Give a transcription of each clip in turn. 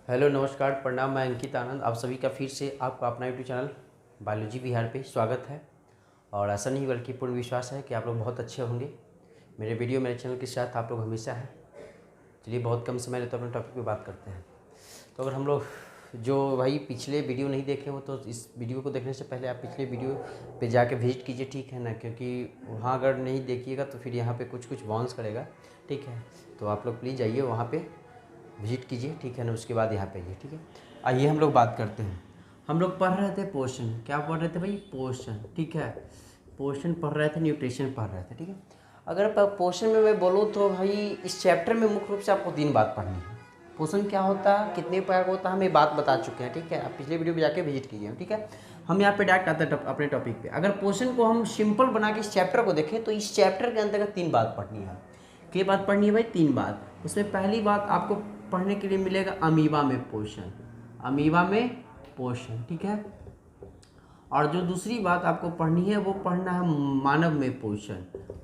Hello नमस्कार प्रणाम। मैं अंकित आनंद आप सभी का फिर से आपका अपना यूट्यूब चैनल बायोलॉजी बिहार पे स्वागत है। और ऐसा नहीं बल्कि पूर्ण विश्वास है कि आप लोग बहुत अच्छे होंगे। मेरे वीडियो मेरे चैनल के साथ आप लोग हमेशा हैं। चलिए बहुत कम समय लेते अपने टॉपिक पे बात करते हैं। तो अगर हम लोग जो भाई पिछले वीडियो नहीं देखे हो तो इस वीडियो को देखने से पहले आप पिछले वीडियो पे जाके विजिट कीजिए, ठीक है ना, क्योंकि वहाँ अगर नहीं देखिएगा तो फिर यहाँ पे कुछ बाउंस करेगा, ठीक है। तो आप लोग प्लीज़ जाइए वहाँ पे विजिट कीजिए, ठीक है ना। उसके बाद यहाँ पे आइए, ठीक है। आइए हम लोग बात करते हैं। हम लोग पढ़ रहे थे पोषण। क्या पढ़ रहे थे भाई? पोषण, ठीक है। पोषण पढ़ रहे थे, न्यूट्रिशन पढ़ रहे थे, ठीक है। अगर पोषण में मैं बोलूँ तो भाई इस चैप्टर में मुख्य रूप से आपको 3 बात पढ़नी है। पोषण क्या होता है, कितने प्रकार का होता है, हम ये बात बता चुके हैं, ठीक है। आप पिछले वीडियो में जाके विजिट कीजिए, ठीक है। हम यहाँ पे डायरेक्ट आते हैं अपने टॉपिक पे। अगर पोषण को हम सिंपल बना के इस चैप्टर को देखें तो इस चैप्टर के अंतर्गत 3 बात पढ़नी है। क्या बात पढ़नी है भाई? 3 बात। उसमें पहली बात आपको पढ़ने के लिए मिलेगा अमीबा में पोषण, अमीबा में पोषण, ठीक है। और जो दूसरी बात आपको पढ़नी है वो पढ़ना है मानव में पोषण,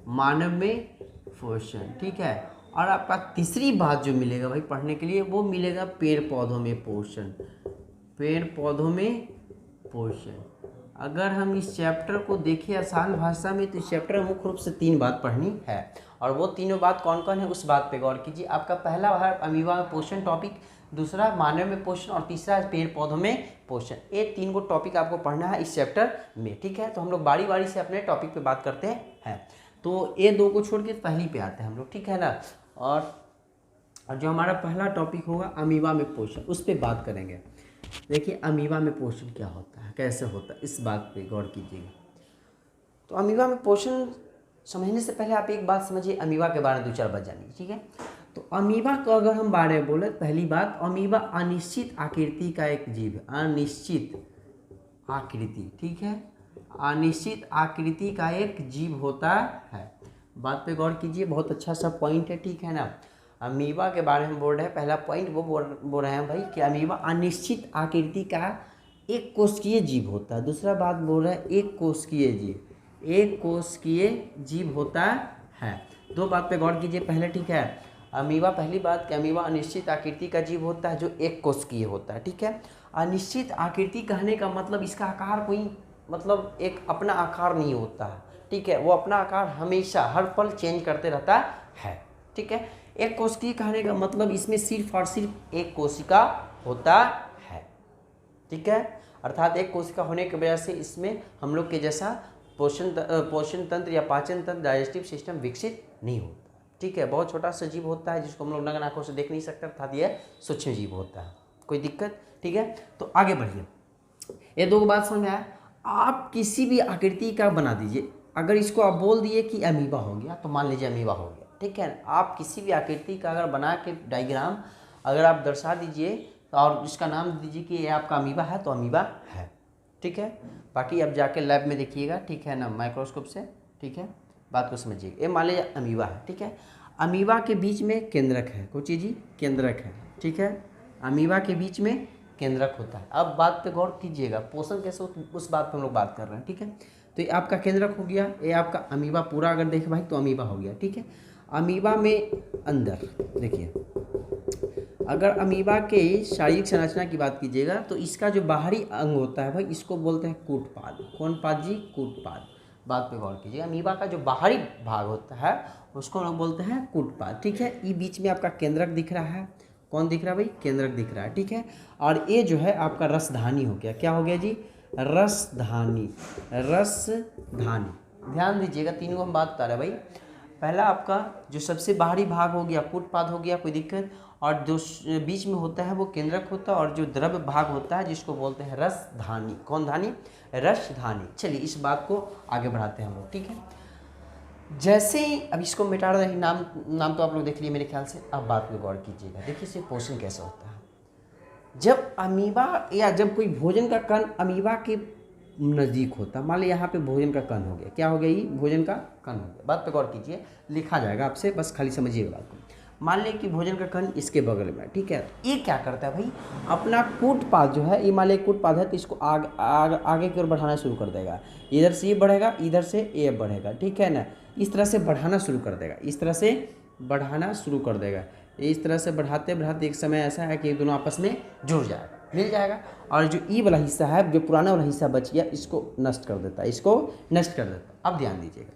मानव में पोषण, ठीक है। और आपका तीसरी बात जो मिलेगा भाई पढ़ने के लिए वो मिलेगा पेड़ पौधों में पोषण, पेड़ पौधों में पोषण। अगर हम इस चैप्टर को देखें आसान भाषा में तो इस चैप्टर में मुख्य रूप से 3 बात पढ़नी है। और वो तीनों बात कौन कौन है उस बात पे गौर कीजिए। आपका पहला है अमीबा में पोषण टॉपिक, दूसरा मानव में पोषण और तीसरा है पेड़ पौधों में पोषण। ये 3 को टॉपिक आपको पढ़ना है इस चैप्टर में, ठीक है। तो हम लोग बारी बारी से अपने टॉपिक पे बात करते हैं। तो ये 2 को छोड़ के पहली पे आते हैं हम लोग, ठीक है ना। और जो हमारा पहला टॉपिक होगा अमीबा में पोषण, उस पर बात करेंगे। देखिए अमीबा में पोषण क्या होता है, कैसे होता है, इस बात पे गौर कीजिएगा। तो अमीबा में पोषण समझने से पहले आप एक बात समझिए, अमीबा के बारे में 2-4 बात जानिए, ठीक है। तो अमीबा को अगर हम बारे में बोले, पहली बात, अमीबा अनिश्चित आकृति का एक जीव है। अनिश्चित आकृति, ठीक है, अनिश्चित आकृति का एक जीव होता है। बात पे गौर कीजिए, बहुत अच्छा सा पॉइंट है, ठीक है ना। अमीबा के बारे में बोल रहे हैं, पहला पॉइंट वो बोल रहे हैं भाई कि अमीबा अनिश्चित आकृति का एक कोशिकीय जीव होता है। दूसरा बात बोल रहे हैं एक कोशिकीय जीव, एक कोशिकीय जीव होता है। 2 बात पे गौर कीजिए पहले, ठीक है। अमीबा, पहली बात कि अमीबा अनिश्चित आकृति का जीव होता है जो एक कोशिकीय होता है, ठीक है। अनिश्चित आकृति कहने का मतलब इसका आकार कोई मतलब एक अपना आकार नहीं होता है, ठीक है। वो अपना आकार हमेशा हर पल चेंज करते रहता है, ठीक है। एक कोशिकीय कहने का मतलब इसमें सिर्फ और सिर्फ एक कोशिका होता है, ठीक है। अर्थात एक कोशिका होने की वजह से इसमें हम लोग के जैसा पोषण तंत्र या पाचन तंत्र, डाइजेस्टिव सिस्टम विकसित नहीं होता, ठीक है। बहुत छोटा सा जीव होता है जिसको हम लोग नग्न आंखों से देख नहीं सकते, अर्थात यह सूक्ष्म जीव होता है। कोई दिक्कत, ठीक है। तो आगे बढ़िए, ये 2 बात समझ में आया। आप किसी भी आकृति का बना दीजिए, अगर इसको आप बोल दिए कि अमीबा हो गया तो मान लीजिए अमीबा हो गया, ठीक है। आप किसी भी आकृति का अगर बना के डायग्राम अगर आप दर्शा दीजिए और इसका नाम दीजिए कि ये आपका अमीबा है तो अमीबा है, ठीक है। बाकी अब जाके लैब में देखिएगा, ठीक है ना, माइक्रोस्कोप से, ठीक है। बात को समझिएगा, ये मान लीजिए अमीबा है, ठीक है। अमीबा के बीच में केंद्रक है, कोई चीज़ केंद्रक है, ठीक है। अमीबा के बीच में केंद्रक होता है। अब बात पे गौर कीजिएगा, पोषण कैसे उस बात पे हम लोग बात कर रहे हैं, ठीक है। तो ये आपका केंद्रक हो गया, ये आपका अमीबा पूरा अगर देखें भाई तो अमीबा हो गया, ठीक है। अमीबा में अंदर देखिए, अगर अमीबा के शारीरिक संरचना की बात कीजिएगा तो इसका जो बाहरी अंग होता है भाई इसको बोलते हैं कूटपाद। कौन पाद जी? कूटपाद। बात पे गौर कीजिएगा, अमीबा का जो बाहरी भाग होता है उसको लोग बोलते हैं कूटपाद, ठीक है। ये बीच में आपका केंद्रक दिख रहा है, कौन दिख रहा है भाई? केंद्रक दिख रहा है, ठीक है। और ये जो है आपका रसधानी हो गया, क्या हो गया जी? रसधानी, रसधानी। ध्यान दीजिएगा, तीनों हम बात बता रहे हैं भाई। पहला आपका जो सबसे बाहरी भाग हो गया कूटपाद हो गया, कोई दिक्कत। और जो बीच में होता है वो केंद्रक होता है, और जो द्रव्य भाग होता है जिसको बोलते हैं रसधानी। कौन धानी? रसधानी। चलिए इस बात को आगे बढ़ाते हैं हम लोग, ठीक है। जैसे ही अब इसको मिटा रहे हैं, नाम तो आप लोग देख लिए मेरे ख्याल से। अब बात में गौर कीजिएगा, देखिए इसे पोषण कैसे होता है। जब अमीबा या जब कोई भोजन का कण अमीबा के नज़दीक होता, मान लीजिए यहाँ पे भोजन का कण हो गया, क्या हो गया? ये भोजन का कण हो गया। बात पे गौर कीजिए, लिखा जाएगा आपसे, बस खाली समझिएगा बात को। मान लें कि भोजन का कण इसके बगल में, ठीक है। ये क्या करता है भाई? अपना कूटपाद जो है, ये मान लें कूटपाद है तो इसको आगे की ओर बढ़ाना शुरू कर देगा। इधर से ये बढ़ेगा, इधर से ये बढ़ेगा, ठीक है ना। इस तरह से बढ़ाना शुरू कर देगा, इस तरह से बढ़ाना शुरू कर देगा। इस तरह से बढ़ाते बढ़ाते एक समय ऐसा है कि दोनों आपस में जुड़ जाएगा, मिल जाएगा। और जो ई वाला हिस्सा है, जो पुराना वाला हिस्सा बच गया, इसको नष्ट कर देता है, इसको नष्ट कर देता है। अब ध्यान दीजिएगा,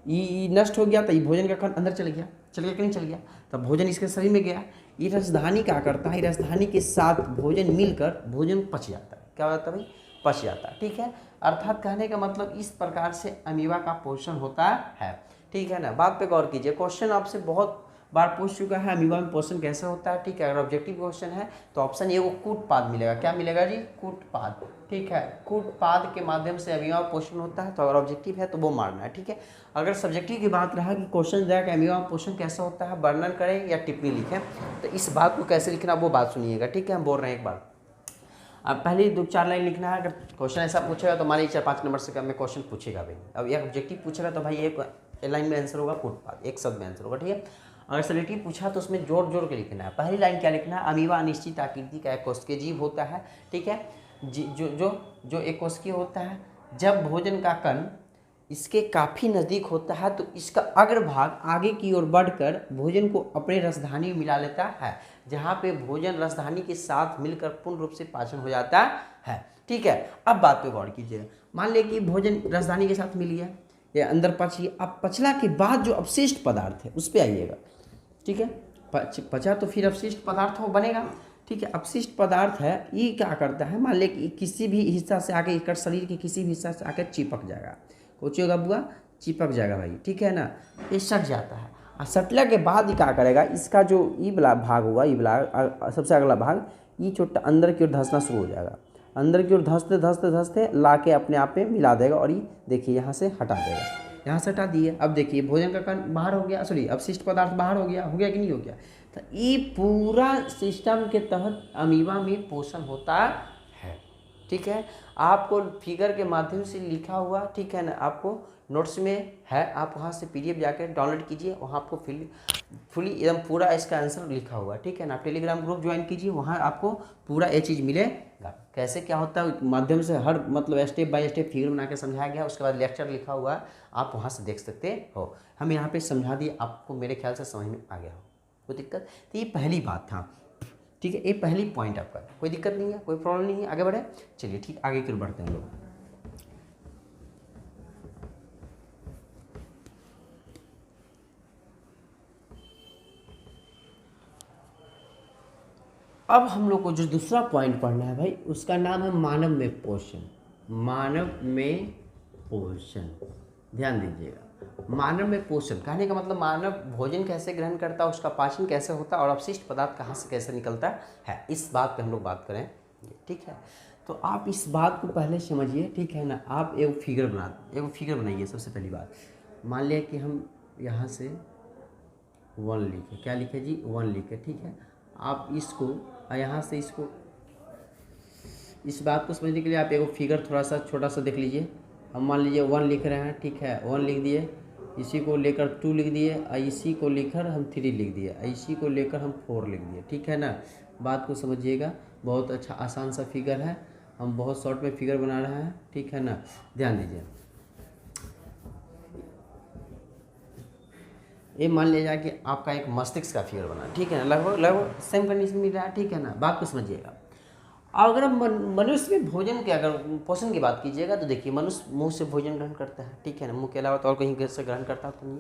ई नष्ट हो गया तो ये भोजन का कण अंदर चल गया कि नहीं चल गया, तब भोजन इसके शरीर में गया। ये राजधानी क्या करता है, राजधानी के साथ भोजन मिलकर भोजन पच जाता है। क्या होता है भाई, पच जाता है, ठीक है। अर्थात कहने का मतलब इस प्रकार से अमीबा का पोषण होता है, ठीक है ना। बात पे गौर कीजिए, क्वेश्चन आपसे बहुत बार पूछ चुका है अमीबा में पोषण कैसे होता है, ठीक है। अगर ऑब्जेक्टिव क्वेश्चन है तो ऑप्शन ए को कूटपाद मिलेगा। क्या मिलेगा जी, कूटपाद, ठीक है। कूटपाद के माध्यम से अमीबा में पोषण होता है, तो अगर ऑब्जेक्टिव है तो वो मारना है, ठीक है। अगर सब्जेक्टिव की बात रहा कि क्वेश्चन दिया कि अमीबा में पोषण कैसा होता है, वर्णन करें या टिप्पणी लिखें, तो इस बात को कैसे लिखना वो बात सुनिएगा, ठीक है। हम बोल रहे हैं एक बार, अब पहले 2-4 लाइन लिखना है। अगर क्वेश्चन ऐसा पूछेगा तो मान लीजिए 4-5 नंबर से कम में क्वेश्चन पूछेगा भाई। अब एक ऑब्जेक्टिव पूछेगा तो भाई एक लाइन में आंसर होगा कूटपाद, एक शब्द में आंसर होगा, ठीक है। अगर सब्जेक्टिव पूछा तो उसमें जोड़ जोड़ के लिखना है। पहली लाइन क्या लिखना है, अमीबा अनिश्चित आकृति का एक कोशिकीय जीव होता है, ठीक है। जो एक कोशिकीय होता है, जब भोजन का कण इसके काफ़ी नज़दीक होता है तो इसका अग्रभाग आगे की ओर बढ़कर भोजन को अपने रसधानी में मिला लेता है, जहाँ पे भोजन रसधानी के साथ मिलकर पूर्ण रूप से पाचन हो जाता है, ठीक है। अब बात पे गौर कीजिएगा, मान लिया कि भोजन रसधानी के साथ मिल गया, ये अंदर पच गया। अब पचला के बाद जो अवशिष्ट पदार्थ है उस पर आइएगा, ठीक है। पचा तो फिर अवशिष्ट पदार्थ हो बनेगा, ठीक है। अवशिष्ट पदार्थ है, ये क्या करता है, मान लिया कि किसी भी हिस्सा से आके कर शरीर के किसी भी हिस्सा से आकर चिपक जाएगा, कुछ होगा बुआ, चिपक जाएगा भाई, ठीक है ना। ये सट जाता है, और सटला के बाद ही क्या करेगा, इसका जो ई वाला भाग होगा, ई वाला सबसे अगला भाग, ये छोटा अंदर की ओर धंसना शुरू हो जाएगा। अंदर की ओर धंसते धंसते धंसते ला के अपने आप में मिला देगा, और ये देखिए यहाँ से हटा देगा, यहाँ से हटा दिए। अब देखिए भोजन का कण बाहर हो गया, सॉरी अवशिष्ट पदार्थ बाहर हो गया कि नहीं हो गया। तो ये पूरा सिस्टम के तहत अमीबा में पोषण होता है, ठीक है। आपको फिगर के माध्यम से लिखा हुआ, ठीक है ना, आपको नोट्स में है, आप वहाँ से PDF जाकर डाउनलोड कीजिए, वहाँ आपको फुली एकदम पूरा इसका आंसर लिखा हुआ है, ठीक है ना। आप टेलीग्राम ग्रुप ज्वाइन कीजिए, वहाँ आपको पूरा ये चीज़ मिलेगा, कैसे क्या होता है माध्यम से हर मतलब स्टेप बाय स्टेप फिगर बना के समझाया गया। उसके बाद लेक्चर लिखा हुआ है, आप वहाँ से देख सकते हो। हम यहाँ पे समझा दिए, आपको मेरे ख्याल से समझ में आ गया हो, कोई दिक्कत। तो ये पहली बात था, ठीक है, ये पहली पॉइंट आपका, कोई दिक्कत नहीं है, कोई प्रॉब्लम नहीं है, आगे बढ़े। चलिए ठीक, आगे क्यों बढ़ते हैं लोग। अब हम लोग को जो दूसरा पॉइंट पढ़ना है भाई, उसका नाम है मानव में पोषण। मानव में पोषण, ध्यान दीजिएगा, मानव में पोषण कहने का मतलब मानव भोजन कैसे ग्रहण करता है, उसका पाचन कैसे होता है, और अपशिष्ट पदार्थ कहाँ से कैसे निकलता है, इस बात पे हम लोग बात करें, ठीक है। तो आप इस बात को पहले समझिए, ठीक है ना। आप एक फिगर बनाइए। सबसे पहली बात, मान लिया कि हम यहाँ से 1 लिखे, क्या लिखे जी, 1 लिखे, ठीक है। आप इसको यहाँ से इसको, इस बात को समझने के लिए आप एक फिगर थोड़ा सा छोटा सा देख लीजिए। हम मान लीजिए 1 लिख रहे हैं, ठीक है, 1 लिख दिए, इसी को लेकर 2 लिख दिए, इसी को लेकर हम 3 लिख दिए, इसी को लेकर हम 4 लिख दिए, ठीक है ना। बात को समझिएगा, बहुत अच्छा आसान सा फिगर है, हम बहुत शॉर्ट में फिगर बना रहे हैं, ठीक है ना। ध्यान दीजिए, ये मान लिया जाए कि आपका एक मस्तिष्क का फिगर बना, ठीक है ना, लगभग सेम कंडीशन मिल रहा है, ठीक है ना। बात को समझिएगा। अगर मनुष्य में भोजन के अगर पोषण की बात कीजिएगा तो देखिए, मनुष्य मुंह से भोजन ग्रहण करता है, ठीक है ना, मुंह के अलावा तो और कहीं से ग्रहण करता तो नहीं।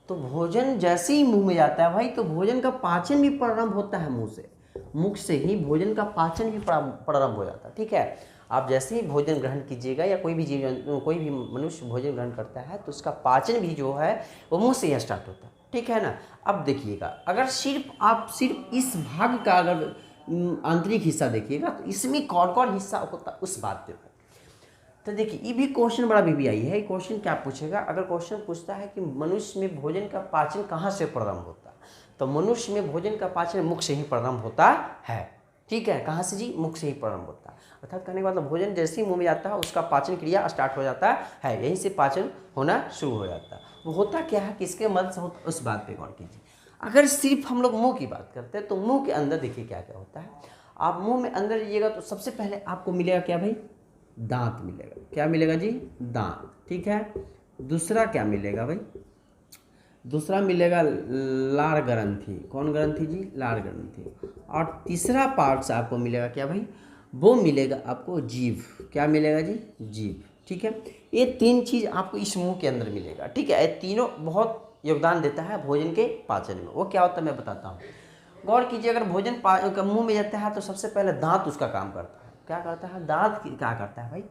तो भोजन जैसे ही मुंह में जाता है भाई, तो भोजन का पाचन भी प्रारंभ होता है मुंह से। मुख से ही भोजन का पाचन भी प्रारंभ हो जाता है, ठीक है। आप जैसे ही भोजन ग्रहण कीजिएगा, या कोई भी जीव, कोई भी मनुष्य भोजन ग्रहण करता है, तो उसका पाचन भी जो है वो मुंह से ही स्टार्ट होता है, ठीक है ना। अब देखिएगा, अगर आप सिर्फ इस भाग का अगर आंतरिक हिस्सा देखिएगा, तो इसमें कौन कौन हिस्सा होता है उस बात पे। तो देखिए, ये भी क्वेश्चन बड़ा बीबीआई है। क्वेश्चन क्या पूछेगा, अगर क्वेश्चन पूछता है कि मनुष्य में भोजन का पाचन कहाँ से प्रारंभ होता है, तो मनुष्य में भोजन का पाचन मुख से ही प्रारंभ होता है, ठीक है। कहाँ से जी, मुख से ही प्रारंभ होता है। अर्थात कहने का मतलब भोजन जैसे ही मुंह में जाता है, उसका पाचन क्रिया स्टार्ट हो जाता है, यहीं से पाचन होना शुरू हो जाता है। वो होता क्या है, किसके मदद से होता, उस बात पे गौर कीजिए। अगर सिर्फ हम लोग मुंह की बात करते हैं, तो मुंह के अंदर देखिए क्या क्या होता है। आप मुंह में अंदर जाइएगा तो सबसे पहले आपको मिलेगा क्या भाई, दांत मिलेगा। क्या मिलेगा जी, दांत, ठीक है। दूसरा क्या मिलेगा भाई, दूसरा मिलेगा लार ग्रंथि। कौन ग्रंथि जी? लार ग्रंथि। और तीसरा पार्ट्स आपको मिलेगा क्या भाई? वो मिलेगा आपको जीभ। क्या मिलेगा जी? जीभ। ठीक है, ये 3 चीज़ आपको इस मुंह के अंदर मिलेगा। ठीक है, ये तीनों बहुत योगदान देता है भोजन के पाचन में। वो क्या होता है मैं बताता हूँ। गौर कीजिए, अगर भोजन मुंह में जाता है तो सबसे पहले दांत उसका काम करता है। क्या करता है? दांत क्या करता है भाई?